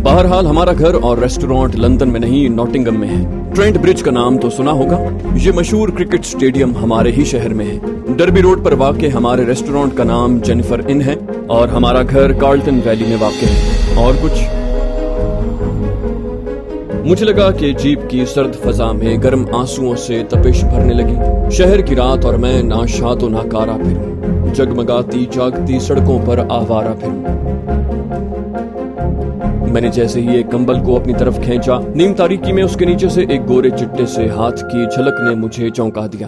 बहरहाल हमारा घर और रेस्टोरेंट लंदन में नहीं, नॉटिंगम में है। ट्रेंट ब्रिज का नाम तो सुना होगा। ये मशहूर क्रिकेट स्टेडियम हमारे ही शहर में है। डरबी रोड पर वाक़े हमारे रेस्टोरेंट का नाम जेनिफर इन है और हमारा घर कार्लटन वैली में वाक़े है। और कुछ मुझे लगा कि जीप की सर्द फजा में गर्म आंसुओं से तपिश भरने लगी। शहर की रात और मैं ना शादो ना कारा फिरूं, जगमगाती जागती सड़कों पर आवारा फिरूं। मैंने जैसे ही एक कंबल को अपनी तरफ खींचा, नीम तारीकी में उसके नीचे से एक गोरे चिट्टे से हाथ की झलक ने मुझे चौंका दिया।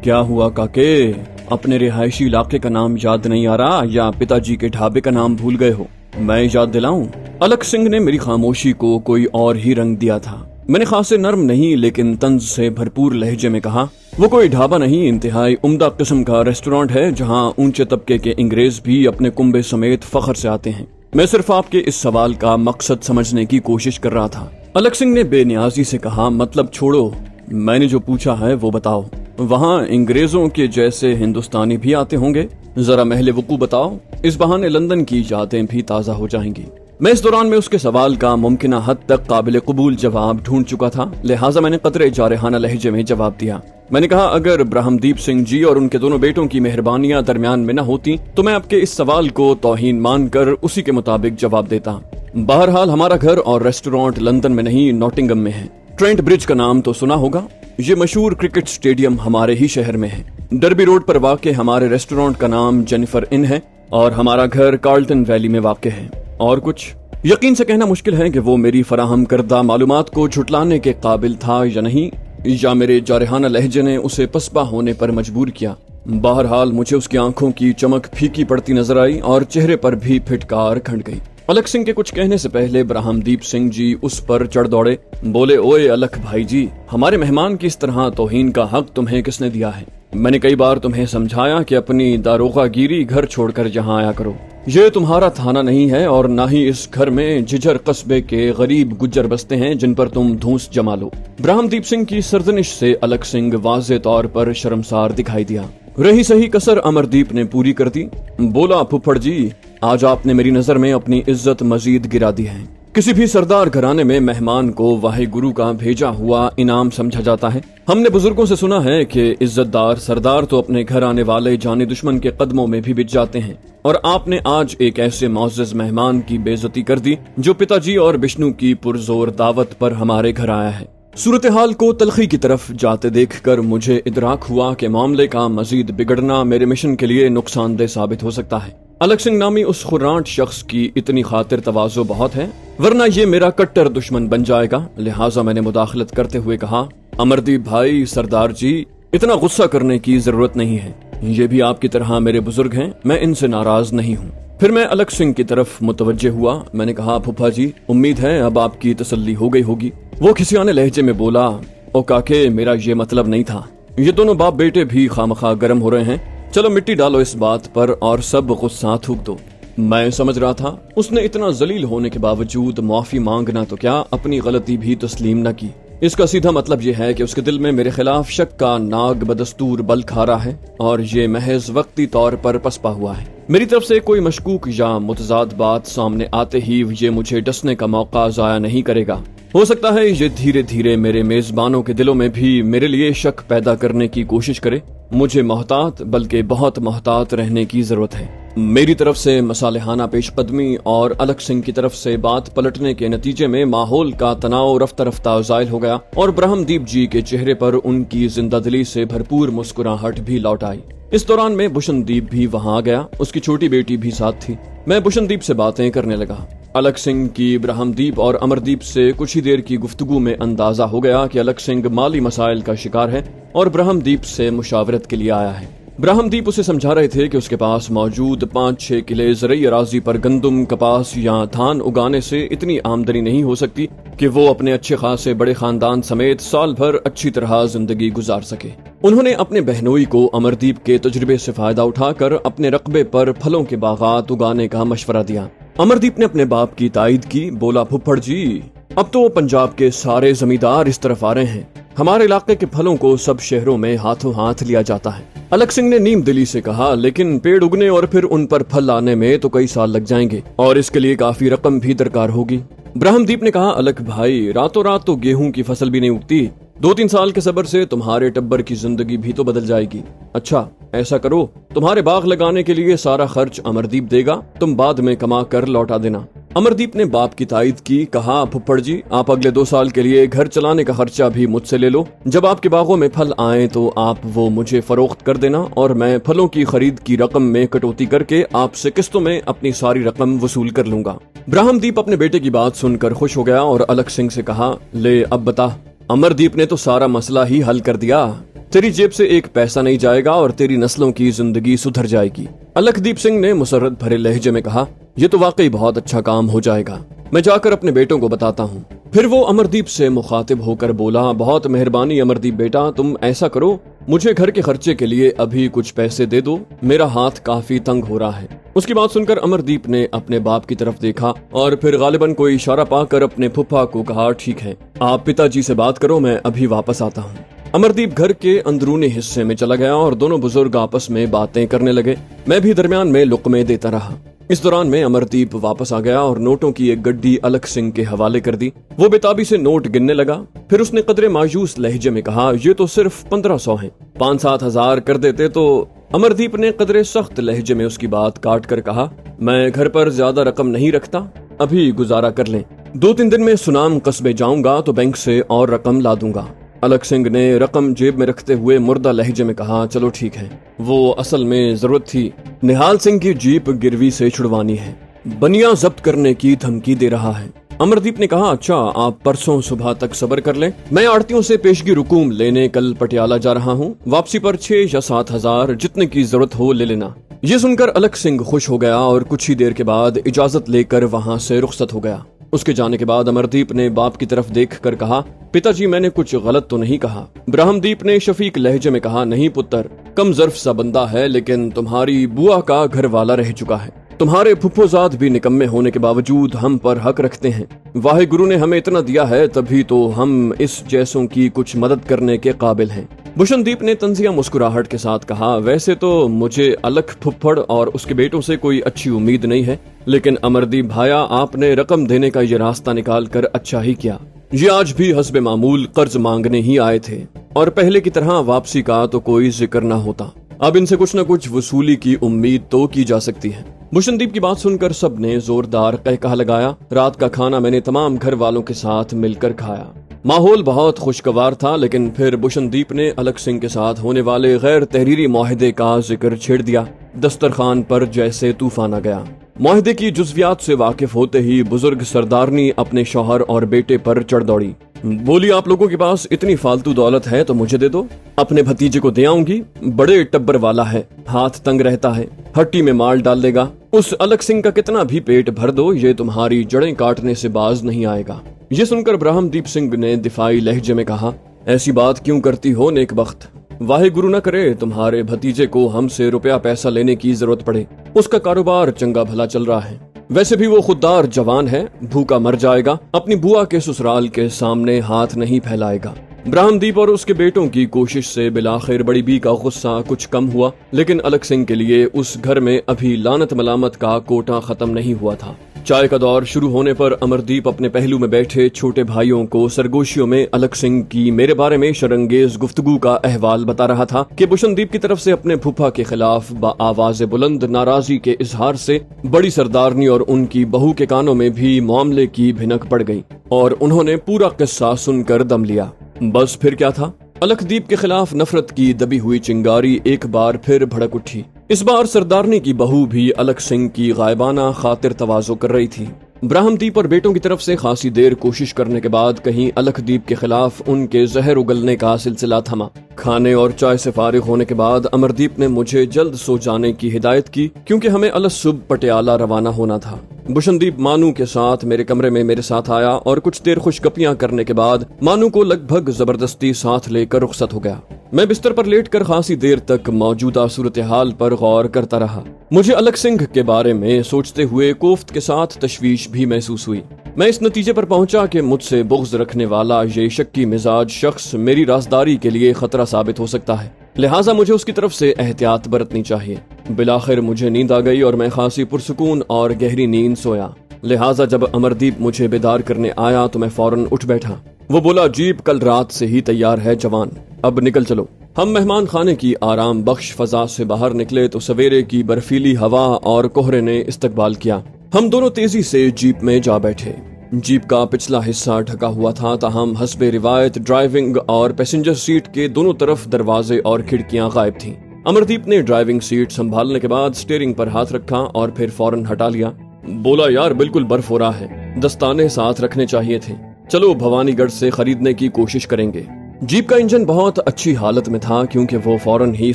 क्या हुआ काके? अपने रिहायशी इलाके का नाम याद नहीं आ रहा या पिताजी के ढाबे का नाम भूल गए हो? मैं याद दिलाऊं? अलक सिंह ने मेरी खामोशी को कोई और ही रंग दिया था। मैंने खासे नर्म नहीं लेकिन तंज से भरपूर लहजे में कहा, वो कोई ढाबा नहीं, इंतहाई उम्दा किस्म का रेस्टोरेंट है जहां ऊंचे तबके के अंग्रेज भी अपने कुंबे समेत फख्र से आते हैं। मैं सिर्फ आपके इस सवाल का मकसद समझने की कोशिश कर रहा था। अलक सिंह ने बेनियाजी से कहा, मतलब छोड़ो, मैंने जो पूछा है वो बताओ। वहाँ अंग्रेजों के जैसे हिंदुस्तानी भी आते होंगे? जरा महले वकू बताओ, इस बहाने लंदन की यादें भी ताजा हो जाएंगी। मैं इस दौरान में उसके सवाल का मुमकिन हद तक काबिल कबूल जवाब ढूंढ चुका था, लिहाजा मैंने कतरे जारहाना लहजे में जवाब दिया। मैंने कहा, अगर ब्रह्मदीप सिंह जी और उनके दोनों बेटों की मेहरबानियां दरमियान में न होती तो मैं आपके इस सवाल को तौहीन मानकर उसी के मुताबिक जवाब देता। बहरहाल हमारा घर और रेस्टोरेंट लंदन में नहीं, नॉटिंगम में है। ट्रेंट ब्रिज का नाम तो सुना होगा। ये मशहूर क्रिकेट स्टेडियम हमारे ही शहर में है। डरबी रोड पर वाक़े हमारे रेस्टोरेंट का नाम जेनिफर इन है और हमारा घर कार्लटन वैली में वाक़े है। और कुछ यकीन से कहना मुश्किल है कि वो मेरी फराहम करदा मालूमात को झुटलाने के काबिल था या नहीं, या मेरे जारहाना लहजे ने उसे पसपा होने पर मजबूर किया। बहरहाल मुझे उसकी आंखों की चमक फीकी पड़ती नजर आई और चेहरे पर भी फिटकार खंड गई। अलक सिंह के कुछ कहने से पहले ब्रह्मदीप सिंह जी उस पर चढ़ दौड़े। बोले, ओए अलक भाई जी, हमारे मेहमान की इस तरह तौहीन का हक तुम्हें किसने दिया है? मैंने कई बार तुम्हें समझाया कि अपनी दारोगागिरी घर छोड़कर यहाँ आया करो। ये तुम्हारा थाना नहीं है और न ही इस घर में जिझर कस्बे के गरीब गुज्जर बसते हैं जिन पर तुम धूस जमा लो। ब्रह्मदीप सिंह की सरजनिश से अलक सिंह वाज़े तौर पर शर्मसार दिखाई दिया। रही सही कसर अमरदीप ने पूरी कर दी। बोला, फुफड़ जी, आज आपने मेरी नजर में अपनी इज्जत मजीद गिरा दी है। किसी भी सरदार घराने में मेहमान को वाहे गुरु का भेजा हुआ इनाम समझा जाता है। हमने बुजुर्गों से सुना है कि इज्जतदार सरदार तो अपने घर आने वाले जाने दुश्मन के कदमों में भी बिछ जाते हैं, और आपने आज एक ऐसे मौजूद मेहमान की बेइज्जती कर दी जो पिताजी और विष्णु की पुरजोर दावत पर हमारे घर आया है। सूरत हाल को तलखी की तरफ जाते देखकर मुझे इदराक हुआ कि मामले का मजीद बिगड़ना मेरे मिशन के लिए नुकसानदेह साबित हो सकता है। अलक सिंह नामी उस खुर्रांट शख्स की इतनी खातिर तवाज़ो बहुत है, वरना ये मेरा कट्टर दुश्मन बन जाएगा। लिहाजा मैंने मुदाखलत करते हुए कहा, अमरदीप भाई, सरदार जी, इतना गुस्सा करने की जरूरत नहीं है। ये भी आपकी तरह मेरे बुजुर्ग हैं, मैं इनसे नाराज नहीं हूँ। फिर मैं अलक सिंह की तरफ मुतवज्जे हुआ। मैंने कहा, फूफा जी, उम्मीद है अब आपकी तसल्ली हो गई होगी। वो खिसियाने लहजे में बोला, ओ काके, मेरा ये मतलब नहीं था। ये दोनों बाप बेटे भी खामखा गर्म हो रहे हैं। चलो मिट्टी डालो इस बात पर और सब गुस्सा थूक दो। मैं समझ रहा था उसने इतना जलील होने के बावजूद माफी मांगना तो क्या, अपनी गलती भी तस्लीम न की। इसका सीधा मतलब यह है कि उसके दिल में मेरे खिलाफ शक का नाग बदस्तूर बल खा रहा है और ये महज वक्ती तौर पर पसपा हुआ है। मेरी तरफ से कोई मशकूक या मुतजाद बात सामने आते ही ये मुझे डसने का मौका जाया नहीं करेगा। हो सकता है ये धीरे धीरे मेरे मेजबानों के दिलों में भी मेरे लिए शक पैदा करने की कोशिश करे। मुझे मोहतात बल्कि बहुत मोहतात रहने की जरूरत है। मेरी तरफ से मसालेहाना पेशकदमी और अलक सिंह की तरफ से बात पलटने के नतीजे में माहौल का तनाव रफ्ता रफ्ता ज़ायल हो गया और ब्रह्मदीप जी के चेहरे पर उनकी जिंदादिली से भरपूर मुस्कुराहट भी लौट आई। इस दौरान में बुशनदीप भी वहां आ गया। उसकी छोटी बेटी भी साथ थी। मैं बुशनदीप से बातें करने लगा। अलक सिंह की ब्रह्मदीप और अमरदीप से कुछ ही देर की गुफ्तगू में अंदाजा हो गया कि अलक सिंह माली मसाइल का शिकार है और ब्रह्मदीप से मुशावरत के लिए आया है। ब्रह्मदीप उसे समझा रहे थे कि उसके पास मौजूद 5-6 किले ज़रई अराजी पर गंदम, कपास या धान उगाने से इतनी आमदनी नहीं हो सकती कि वो अपने अच्छे खासे बड़े खानदान समेत साल भर अच्छी तरह जिंदगी गुजार सके। उन्होंने अपने बहनोई को अमरदीप के तजुर्बे से फायदा उठाकर अपने रकबे पर फलों के बागात उगाने का मशवरा दिया। अमरदीप ने अपने बाप की तायद की। बोला, फुफड़ जी, अब तो पंजाब के सारे जमींदार इस तरफ आ रहे हैं। हमारे इलाके के फलों को सब शहरों में हाथों हाथ लिया जाता है। अलख सिंह ने नीम दिली से कहा, लेकिन पेड़ उगने और फिर उन पर फल आने में तो कई साल लग जाएंगे और इसके लिए काफी रकम भी दरकार होगी। ब्रह्मदीप ने कहा, अलख भाई, रातों रात तो गेहूं की फसल भी नहीं उगती। 2-3 साल के सब्र से तुम्हारे टब्बर की जिंदगी भी तो बदल जाएगी। अच्छा ऐसा करो, तुम्हारे बाग लगाने के लिए सारा खर्च अमरदीप देगा, तुम बाद में कमा कर लौटा देना। अमरदीप ने बाप की तायद की। कहा, फुफ्फड़ जी, आप अगले 2 साल के लिए घर चलाने का खर्चा भी मुझसे ले लो। जब आपके बागों में फल आए तो आप वो मुझे फरोख्त कर देना और मैं फलों की खरीद की रकम में कटौती करके आपसे किस्तों में अपनी सारी रकम वसूल कर लूंगा। ब्रह्मदीप अपने बेटे की बात सुनकर खुश हो गया और अलख सिंह से कहा, ले अब बता, अमरदीप ने तो सारा मसला ही हल कर दिया। तेरी जेब से एक पैसा नहीं जाएगा और तेरी नस्लों की जिंदगी सुधर जाएगी। अलखदीप सिंह ने मुसर्रत भरे लहजे में कहा, ये तो वाकई बहुत अच्छा काम हो जाएगा, मैं जाकर अपने बेटों को बताता हूँ। फिर वो अमरदीप से मुखातिब होकर बोला, बहुत मेहरबानी अमरदीप बेटा, तुम ऐसा करो, मुझे घर के खर्चे के लिए अभी कुछ पैसे दे दो, मेरा हाथ काफी तंग हो रहा है। उसकी बात सुनकर अमरदीप ने अपने बाप की तरफ देखा और फिर गालिबन कोई इशारा पाकर अपने फुफ्फा को कहा, ठीक है, आप पिताजी से बात करो, मैं अभी वापस आता हूँ। अमरदीप घर के अंदरूनी हिस्से में चला गया और दोनों बुजुर्ग आपस में बातें करने लगे। मैं भी दरमियान में लुक़मे देता रहा। इस दौरान में अमरदीप वापस आ गया और नोटों की एक गड्डी अलख सिंह के हवाले कर दी। वो बेताबी से नोट गिनने लगा। फिर उसने कदरे मायूस लहजे में कहा, ये तो सिर्फ 1500 हैं, 5-7 हजार कर देते तो। अमरदीप ने कदरे सख्त लहजे में उसकी बात काट कर कहा, मैं घर पर ज्यादा रकम नहीं रखता, अभी गुजारा कर लें, 2-3 दिन में सुनाम कस्बे जाऊंगा तो बैंक से और रकम ला दूंगा। अलख सिंह ने रकम जेब में रखते हुए मुर्दा लहजे में कहा, चलो ठीक है। वो असल में जरूरत थी, निहाल सिंह की जीप गिरवी से छुड़वानी है, बनिया जब्त करने की धमकी दे रहा है। अमरदीप ने कहा, अच्छा आप परसों सुबह तक सब्र कर लें, मैं आड़तियों से पेशगी रुकूम लेने कल पटियाला जा रहा हूँ, वापसी पर 6 या 7 हजार जितने की जरूरत हो ले लेना। ये सुनकर अलख सिंह खुश हो गया और कुछ ही देर के बाद इजाजत लेकर वहाँ से रुखसत हो गया। उसके जाने के बाद अमरदीप ने बाप की तरफ देख कर कहा, पिताजी मैंने कुछ गलत तो नहीं कहा? ब्रह्मदीप ने शफीक लहजे में कहा, नहीं पुत्र, कम ज़र्फ सा बंदा है, लेकिन तुम्हारी बुआ का घर वाला रह चुका है। तुम्हारे फुफ्फोजाद भी निकम्मे होने के बावजूद हम पर हक रखते हैं। वाहे गुरु ने हमें इतना दिया है, तभी तो हम इस जैसों की कुछ मदद करने के काबिल हैं। बुशनदीप ने तंजिया मुस्कुराहट के साथ कहा, वैसे तो मुझे अलख फुफ्फड़ और उसके बेटों से कोई अच्छी उम्मीद नहीं है, लेकिन अमरदीप भाया, आपने रकम देने का ये रास्ता निकाल कर अच्छा ही किया। ये आज भी हस्बे मामूल कर्ज मांगने ही आए थे और पहले की तरह वापसी का तो कोई जिक्र न होता। अब इनसे कुछ न कुछ वसूली की उम्मीद तो की जा सकती है। बुशनदीप की बात सुनकर सबने जोरदार कहकहा लगाया। रात का खाना मैंने तमाम घर वालों के साथ मिलकर खाया। माहौल बहुत खुशगवार था, लेकिन फिर बुशनदीप ने अलख सिंह के साथ होने वाले गैर तहरीरी मुआहदे का जिक्र छेड़ दिया। दस्तरखान पर जैसे तूफान आ गया। मुआहदे की जुज़वियात से वाकिफ होते ही बुजुर्ग सरदारनी अपने शौहर और बेटे पर चढ़ दौड़ी। बोली, आप लोगों के पास इतनी फालतू दौलत है तो मुझे दे दो, अपने भतीजे को दे आऊंगी, बड़े टब्बर वाला है, हाथ तंग रहता है, हट्टी में माल डाल देगा। उस अलख सिंह का कितना भी पेट भर दो, ये तुम्हारी जड़ें काटने से बाज नहीं आएगा। ये सुनकर ब्रह्मदीप सिंह ने दिफाई लहजे में कहा, ऐसी बात क्यों करती हो नेकबख्त? वाहे गुरु न करे तुम्हारे भतीजे को हमसे रुपया पैसा लेने की जरूरत पड़े। उसका कारोबार चंगा भला चल रहा है, वैसे भी वो खुददार जवान है, भूखा मर जाएगा, अपनी बुआ के ससुराल के सामने हाथ नहीं फैलाएगा। ब्रह्मदीप और उसके बेटों की कोशिश से बिलाखिर बड़ी बी का गुस्सा कुछ कम हुआ, लेकिन अलख सिंह के लिए उस घर में अभी लानत मलामत का कोटा खत्म नहीं हुआ था। चाय का दौर शुरू होने पर अमरदीप अपने पहलू में बैठे छोटे भाइयों को सरगोशियों में अलख सिंह की मेरे बारे में शरंगेज गुफ्तगू का अहवाल बता रहा था कि बुशनदीप की तरफ से अपने फूफा के खिलाफ आवाज बुलंद नाराजगी के इजहार से बड़ी सरदारनी और उनकी बहू के कानों में भी मामले की भिनक पड़ गई और उन्होंने पूरा किस्सा सुनकर दम लिया। बस फिर क्या था, अलखदीप के खिलाफ नफरत की दबी हुई चिंगारी एक बार फिर भड़क उठी। इस बार सरदारनी की बहू भी अलख सिंह की गायबाना खातिर तवाज़ो कर रही थी। ब्रह्मदीप और बेटों की तरफ से खासी देर कोशिश करने के बाद कहीं अलखदीप के खिलाफ उनके जहर उगलने का सिलसिला थमा। खाने और चाय से फारिग होने के बाद अमरदीप ने मुझे जल्द सो जाने की हिदायत की, क्योंकि हमें अलसुब पटियाला रवाना होना था। बुशनदीप मानू के साथ मेरे कमरे में मेरे साथ आया और कुछ देर खुशगपियां करने के बाद मानू को लगभग जबरदस्ती साथ लेकर रुखसत हो गया। मैं बिस्तर पर लेटकर खासी देर तक मौजूदा सूरत हाल पर गौर करता रहा। मुझे अलख सिंह के बारे में सोचते हुए कोफ्त के साथ तशवीश भी महसूस हुई। मैं इस नतीजे पर पहुंचा कि मुझसे बुग़्ज़ रखने वाला ये शक्की मिजाज शख्स मेरी राजदारी के लिए खतरा साबित हो सकता है। लिहाजा मुझे उसकी तरफ से एहतियात बरतनी चाहिए। बिलाखिर मुझे नींद आ गई और मैं खासी पुरसुकून और गहरी नींद सोया। लिहाजा जब अमरदीप मुझे बेदार करने आया तो मैं फौरन उठ बैठा। वो बोला, जीप कल रात से ही तैयार है जवान, अब निकल चलो। हम मेहमान खाने की आराम बख्श फजा से बाहर निकले तो सवेरे की बर्फीली हवा और कोहरे ने इस्तकबाल किया। हम दोनों तेजी से जीप में जा बैठे। जीप का पिछला हिस्सा ढका हुआ था, ताहम हस्बे रिवायत ड्राइविंग और पैसेंजर सीट के दोनों तरफ दरवाजे और खिड़कियां गायब थीं। अमरदीप ने ड्राइविंग सीट संभालने के बाद स्टीयरिंग पर हाथ रखा और फिर फौरन हटा लिया। बोला, यार बिल्कुल बर्फ हो रहा है, दस्ताने साथ रखने चाहिए थे। चलो भवानीगढ़ से खरीदने की कोशिश करेंगे। जीप का इंजन बहुत अच्छी हालत में था क्योंकि वो फौरन ही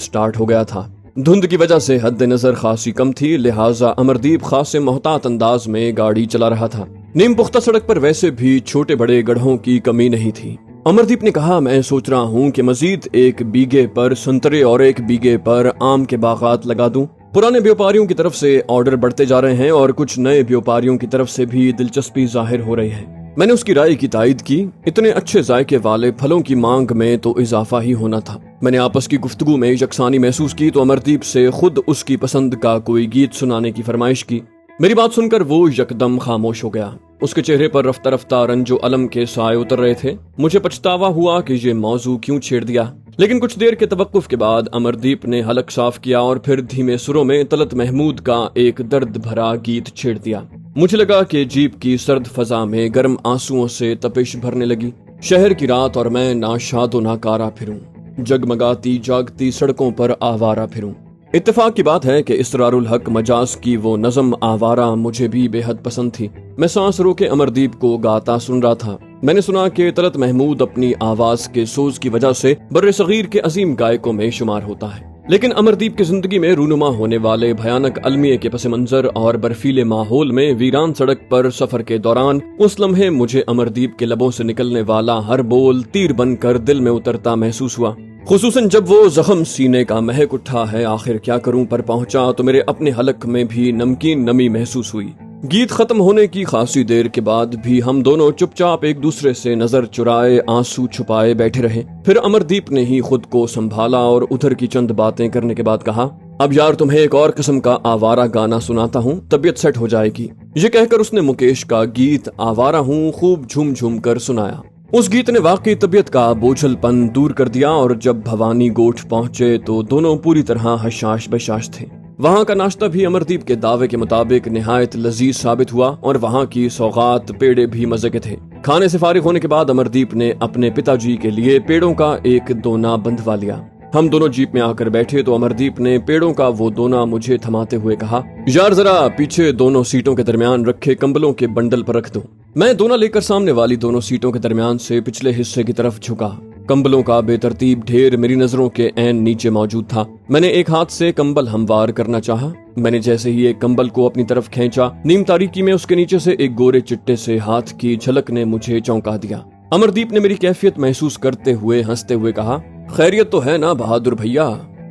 स्टार्ट हो गया था। धुंध की वजह से हद नजर खासी कम थी, लिहाजा अमरदीप खासे मोहतात अंदाज में गाड़ी चला रहा था। नीम पुख्ता सड़क पर वैसे भी छोटे बड़े गड्ढों की कमी नहीं थी। अमरदीप ने कहा, मैं सोच रहा हूँ कि मजीद 1 बीघे पर संतरे और 1 बीघे पर आम के बागात लगा दूं। पुराने व्यापारियों की तरफ से ऑर्डर बढ़ते जा रहे हैं और कुछ नए व्यापारियों की तरफ से भी दिलचस्पी जाहिर हो रही है। मैंने उसकी राय की तायद की। इतने अच्छे जायके वाले फलों की मांग में तो इजाफा ही होना था। मैंने आपस की गुफ्तगू में यकसानी महसूस की तो अमरदीप से खुद उसकी पसंद का कोई गीत सुनाने की फरमाइश की। मेरी बात सुनकर वो यकदम खामोश हो गया। उसके चेहरे पर रफ्ता रफ्ता रंजो अलम के साए उतर रहे थे। मुझे पछतावा हुआ कि ये मौजू क्यों छेड़ दिया, लेकिन कुछ देर के तवक्कुफ के बाद अमरदीप ने हलक साफ किया और फिर धीमे सुरों में तलत महमूद का एक दर्द भरा गीत छेड़ दिया। मुझे लगा कि जीप की सर्द फजा में गर्म आंसुओं से तपिश भरने लगी। शहर की रात और मैं नाशादो नाकारा फिरूं, जगमगाती जागती सड़कों पर आवारा फिरूं। इत्तेफाक की बात है कि इसरारुल हक मजाज की वो नज़म आवारा मुझे भी बेहद पसंद थी। मैं सांस रोके अमरदीप को गाता सुन रहा था। मैंने सुना कि तलत महमूद अपनी आवाज के सोज की वजह से बर्रे सगीर के अजीम गायकों में शुमार होता है, लेकिन अमरदीप की जिंदगी में रूनुमा होने वाले भयानक अलमिये के पस मंजर और बर्फीले माहौल में वीरान सड़क पर सफर के दौरान उस लम्हे मुझे अमरदीप के लबों से निकलने वाला हर बोल तीर बनकर दिल में उतरता महसूस हुआ। खुसूसन जब वो जख्म सीने का महक उठा है आखिर क्या करूं पर पहुंचा तो मेरे अपने हलक में भी नमकीन नमी महसूस हुई। गीत खत्म होने की खासी देर के बाद भी हम दोनों चुपचाप एक दूसरे से नजर चुराए आंसू छुपाए बैठे रहे। फिर अमरदीप ने ही खुद को संभाला और उधर की चंद बातें करने के बाद कहा, अब यार तुम्हें एक और किस्म का आवारा गाना सुनाता हूँ, तबीयत सेट हो जाएगी। ये कहकर उसने मुकेश का गीत आवारा हूँ खूब झूम झूम कर सुनाया। उस गीत ने वाकई तबीयत का बोझलपन दूर कर दिया और जब भवानी गोठ पहुंचे तो दोनों पूरी तरह हशाश बशाश थे। वहां का नाश्ता भी अमरदीप के दावे के मुताबिक निहायत लजीज साबित हुआ और वहां की सौगात पेड़े भी मजे के थे। खाने से फारिग होने के बाद अमरदीप ने अपने पिताजी के लिए पेड़ों का एक दोना बंधवा लिया। हम दोनों जीप में आकर बैठे तो अमरदीप ने पेड़ों का वो दोना मुझे थमाते हुए कहा, यार जरा पीछे दोनों सीटों के दरमियान रखे कंबलों के बंडल पर रख दो। मैं दोना लेकर सामने वाली दोनों सीटों के दरमियान से पिछले हिस्से की तरफ झुका। कंबलों का बेतरतीब ढेर मेरी नजरों के ऐन नीचे मौजूद था। मैंने एक हाथ से कंबल हमवार करना चाहा। मैंने जैसे ही एक कंबल को अपनी तरफ खींचा, नीम तारीकी में उसके नीचे से एक गोरे चिट्टे से हाथ की झलक ने मुझे चौंका दिया। अमरदीप ने मेरी कैफियत महसूस करते हुए हंसते हुए कहा, खैरियत तो है ना बहादुर भैया,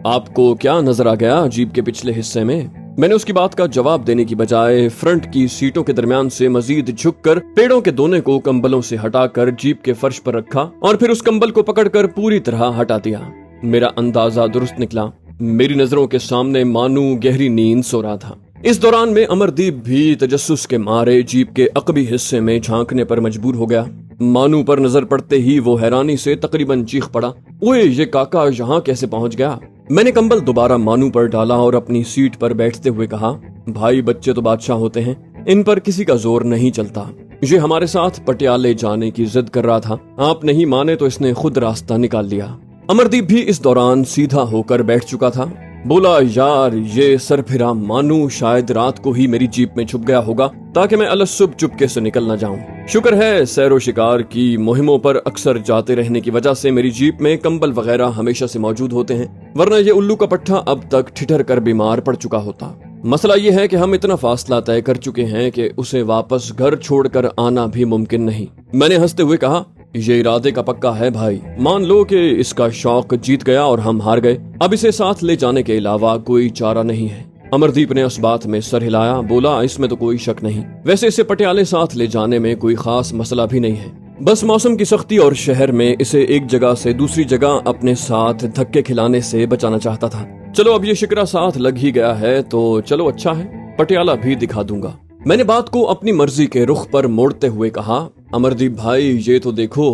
आपको क्या नजर आ गया जीप के पिछले हिस्से में? मैंने उसकी बात का जवाब देने की बजाय फ्रंट की सीटों के दरमियान से मजीद झुककर पेड़ों के दोने को कंबलों से हटाकर जीप के फर्श पर रखा और फिर उस कंबल को पकड़कर पूरी तरह हटा दिया। मेरा अंदाजा दुरुस्त निकला। मेरी नजरों के सामने मानू गहरी नींद सो रहा था। इस दौरान में अमरदीप भी तजस्सुस के मारे जीप के अकबी हिस्से में झांकने पर मजबूर हो गया। मानू पर नजर पड़ते ही वो हैरानी से तकरीबन चीख पड़ा, ओए ये काका यहाँ कैसे पहुँच गया? मैंने कंबल दोबारा मानू पर डाला और अपनी सीट पर बैठते हुए कहा, भाई बच्चे तो बादशाह होते हैं, इन पर किसी का जोर नहीं चलता। ये हमारे साथ पटियाले जाने की जिद कर रहा था, आप नहीं माने तो इसने खुद रास्ता निकाल लिया। अमरदीप भी इस दौरान सीधा होकर बैठ चुका था। बोला, यार ये सरफिरा मानू शायद रात को ही मेरी जीप में छुप गया होगा ताकि मैं अलसुब चुपके से निकल न जाऊं। शुक्र है सैरो शिकार की मुहिमों पर अक्सर जाते रहने की वजह से मेरी जीप में कंबल वगैरह हमेशा से मौजूद होते हैं, वरना ये उल्लू का पट्टा अब तक ठिठर कर बीमार पड़ चुका होता। मसला ये है कि हम इतना फासला तय कर चुके हैं कि उसे वापस घर छोड़कर आना भी मुमकिन नहीं। मैंने हंसते हुए कहा, ये इरादे का पक्का है भाई, मान लो कि इसका शौक जीत गया और हम हार गए, अब इसे साथ ले जाने के अलावा कोई चारा नहीं है। अमरदीप ने उस बात में सर हिलाया, बोला, इसमें तो कोई शक नहीं, वैसे इसे पटियाले साथ ले जाने में कोई खास मसला भी नहीं है। बस मौसम की सख्ती और शहर में इसे एक जगह से दूसरी जगह अपने साथ धक्के खिलाने से बचाना चाहता था। चलो अब ये शिकरा साथ लग ही गया है तो चलो अच्छा है, पटियाला भी दिखा दूंगा। मैंने बात को अपनी मर्जी के रुख पर मोड़ते हुए कहा, अमरदीप भाई ये तो देखो,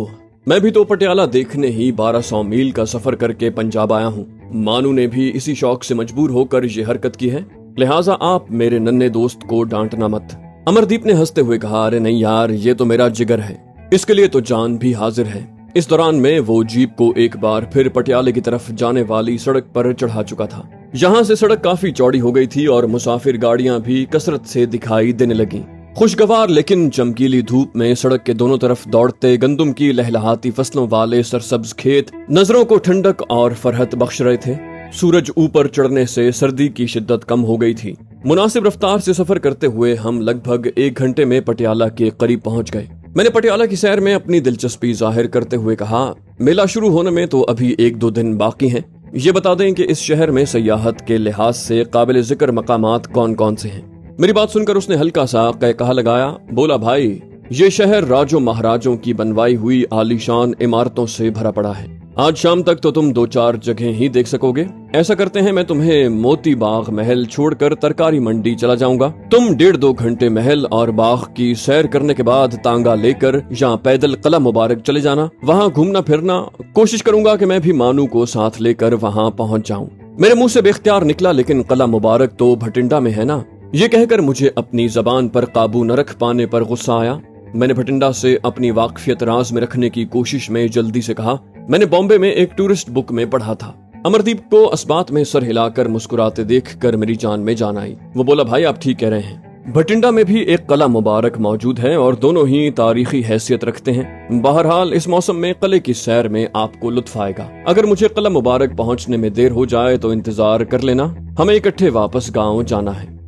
मैं भी तो पटियाला देखने ही 1200 मील का सफर करके पंजाब आया हूँ। मानू ने भी इसी शौक से मजबूर होकर ये हरकत की है, लिहाजा आप मेरे नन्हे दोस्त को डांटना मत। अमरदीप ने हंसते हुए कहा, अरे नहीं यार, ये तो मेरा जिगर है, इसके लिए तो जान भी हाजिर है। इस दौरान में वो जीप को एक बार फिर पटियाले की तरफ जाने वाली सड़क पर चढ़ा चुका था। यहाँ से सड़क काफी चौड़ी हो गई थी और मुसाफिर गाड़ियां भी कसरत से दिखाई देने लगी। खुशगवार लेकिन चमकीली धूप में सड़क के दोनों तरफ दौड़ते गंदुम की लहलहाती फसलों वाले सरसब्ज खेत नजरों को ठंडक और फरहत बख्श रहे थे। सूरज ऊपर चढ़ने से सर्दी की शिद्दत कम हो गई थी। मुनासिब रफ्तार से सफर करते हुए हम लगभग 1 घंटे में पटियाला के करीब पहुंच गए। मैंने पटियाला की सैर में अपनी दिलचस्पी जाहिर करते हुए कहा, मेला शुरू होने में तो अभी 1-2 दिन बाकी हैं। ये बता दें कि इस शहर में सयाहत के लिहाज से काबिल जिक्र मकामात कौन कौन से हैं। मेरी बात सुनकर उसने हल्का सा कहकहा लगाया, बोला, भाई ये शहर राजों महाराजों की बनवाई हुई आलीशान इमारतों से भरा पड़ा है। आज शाम तक तो तुम 2-4 जगह ही देख सकोगे। ऐसा करते हैं, मैं तुम्हें मोती बाग महल छोड़कर तरकारी मंडी चला जाऊंगा। तुम 1.5-2 घंटे महल और बाग की सैर करने के बाद तांगा लेकर या पैदल कला मुबारक चले जाना। वहाँ घूमना फिरना, कोशिश करूंगा कि मैं भी मानू को साथ लेकर वहाँ पहुँच जाऊँ। मेरे मुंह से बेख्तियार निकला, लेकिन कला मुबारक तो भटिंडा में है ना। ये कहकर मुझे अपनी जबान पर काबू न रख पाने पर गुस्सा आया। मैंने भटिंडा से अपनी वाकफियत राज में रखने की कोशिश में जल्दी से कहा, मैंने बॉम्बे में एक टूरिस्ट बुक में पढ़ा था। अमरदीप को अस्बात में सर हिलाकर मुस्कुराते देखकर मेरी जान में जान आई। वो बोला, भाई आप ठीक कह रहे हैं, भटिंडा में भी एक कला मुबारक मौजूद है और दोनों ही तारीखी हैसियत रखते हैं। बहरहाल इस मौसम में कले की सैर में आपको लुत्फ आएगा। अगर मुझे कला मुबारक पहुंचने में देर हो जाए तो इंतजार कर लेना, हमें इकट्ठे वापस गाँव जाना है।